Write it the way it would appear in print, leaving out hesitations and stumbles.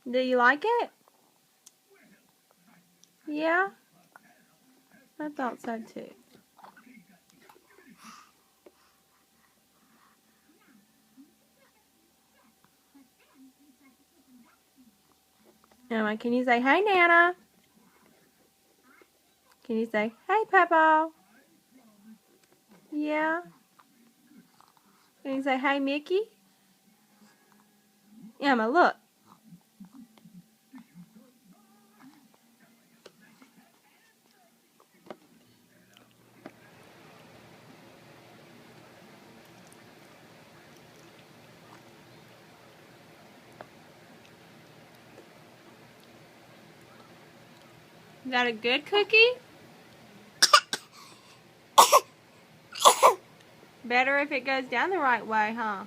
Do you like it? Yeah? I thought so too. Emma, can you say, hey, Nana? Can you say, hey, Peppa? Yeah? Can you say, hey, Mickey? Emma, look. You got a good cookie? Better if it goes down the right way, huh?